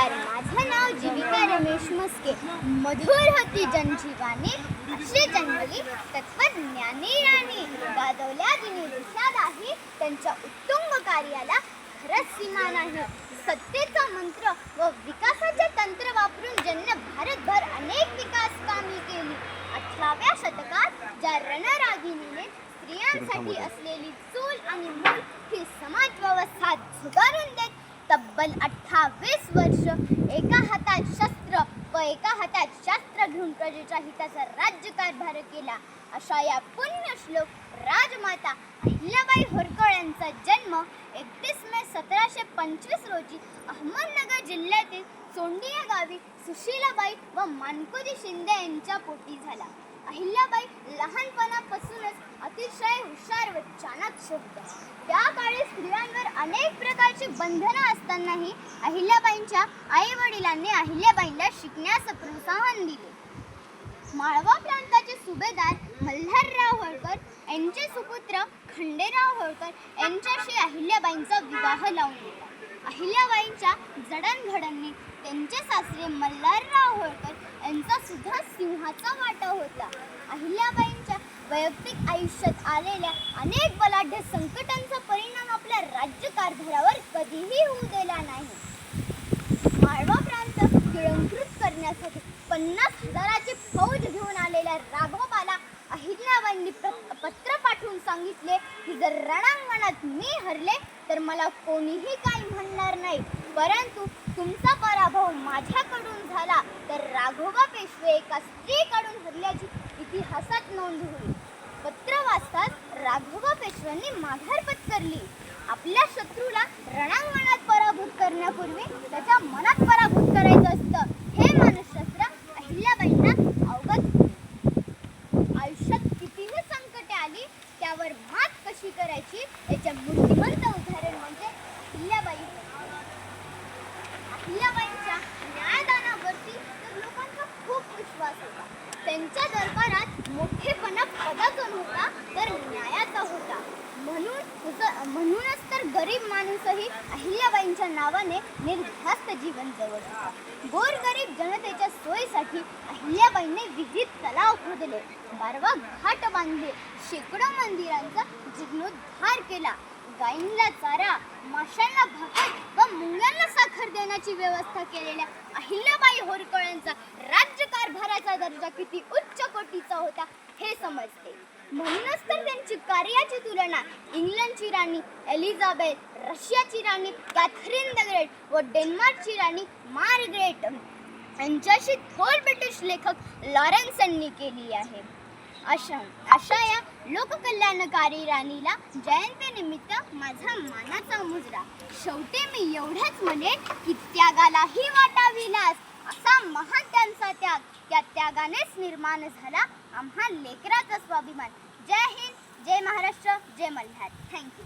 नमस्कार, माझं नाव जीविका रमेश मस्के. मधुर होती जनजीवानी, अशी जन्मली तत्वज्ञानी राणी. गाजवल्या दिनी दिशादाही, त्यांच्या उत्तुंग कार्याला खरंच सीमा नाही. सत्तेचा मंत्र व विकासाचे तंत्र वापरून ज्यांनी भारतभर अनेक विकास कामे केली. 18व्या शतकात ज्या रणरागिणीने स्त्रियांसाठी असलेली चूल आणि मूल ही समाज व्यवस्था झुगारून देत तब्बल 28 वर्ष एका हातात शस्त्र व एका हातात शास्त्र घेऊन प्रजेच्या हिताचा राज्यकारभार केला. अशा या पुण्यश्लोक राजमाता अहिल्याबाई होळकर यांचा जन्म 31 मे 1725 रोजी अहमदनगर जिल्ह्यातील सोंडी या गावी सुशीलाबाई व मानकोजी शिंदे यांच्या पोटी झाला. अहिल्याबाई लहानपणापासूनच अतिशय हुशार व चाणाक्ष होत्या. त्या काळी स्त्रियांवर अनेक प्रकारची बंधनं असतानाही अहिल्याबाईंच्या आई वडिलांनी अहिल्याबाईंना शिकण्यास प्रोत्साहन दिले. माळवा प्रांताचे सुभेदार मल्हारराव होळकर यांचे सुपुत्र खंडेराव होळकर यांच्याशी अहिल्याबाईंचा विवाह लावून दिला. अहिल्याबाईंच्या जडणघडणीत त्यांचे सासरे मल्हारराव होळकर यांचा सुद्धा सिंहाचा वाटा होता. अहिल्याबाईंच्या वैयक्तिक आयुष्यात आलेल्या अनेक बलाढ्य संकटांचा परिणाम आपल्या राज्यकारभारावर कधीही होऊ दिला नाही. माळवा प्रांत गिळंकृत करण्यासाठी 50,000ची फौज घेऊन आलेल्या राघोबाला अहिल्याबाईंनी पत्र पाठवून सांगितले की जर रणांगणात मी हरले तर मला कोणीही काही म्हणणार नाही, परंतु तुमचा पराभव माझ्याकडून झाला तर राघोबा पेशवे एका स्त्रीकडून हरल्याची इतिहासात नोंद होईल. पत्र वाचताच राघोबा पेशव्यांनी माघार पत्करली. आपल्या शत्रूला रणांगणात पराभूत करण्यापूर्वी त्याच्या मनात पराभूत करायचं असतं, हे मानसशास्त्र अहिल्याबाईंना अवगत होते. आयुष्यात कितीही संकटे आली त्यावर मात कशी करायची याचे मूर्तिमंत उदाहरण म्हणजे अहिल्याबाई. अहिल्याबाईंच्या न्यायदानावरती तर लोकांचा खूप विश्वास होता. त्यांच्या दरबारात मोठेपणा पदाचा नव्हता तर न्यायाचा होता. म्हणूनच तर गरीब माणूसही अहिल्याबाईंच्या नावाने निर्धास्त जीवन जगत होता. गोरगरीब जनतेच्या सोयीसाठी अहिल्याबाईंनी विविध तलाव खोदले, 12 घाट बांधले, शेकडो मंदिरांचा जीर्णोद्धार केला. गायींना चारा, माशांना भाकर व मुंग्यांना साखर देण्याची व्यवस्था केलेल्या अहिल्याबाई होळकर यांचा राज्यकारभाराचा दर्जा किती उच्च कोटीचा होता हे समजते. म्हणूनच तर त्यांची कार्याची तुलना इंग्लंडची राणी एलिझाबेथ, रशियाची राणी कॅथरीन द ग्रेट व डेन्मार्कची राणी मार्गरेट यांच्याशी थोर ब्रिटिश लेखक लॉरेन्स यांनी केली आहे. अशा या लोककल्याणकारी राणीला जयंतीनिमित्त माझा मानाचा मुजरा. शेवटी मी एवढंच म्हणेन की त्यागालाही वाटाविलास, असा महान त्यांचा त्याग, त्या त्यागानेच निर्माण झाला आम्हा लेकराचा स्वाभिमान. जय हिंद, जय महाराष्ट्र, जय मल्हार. थँक्यू.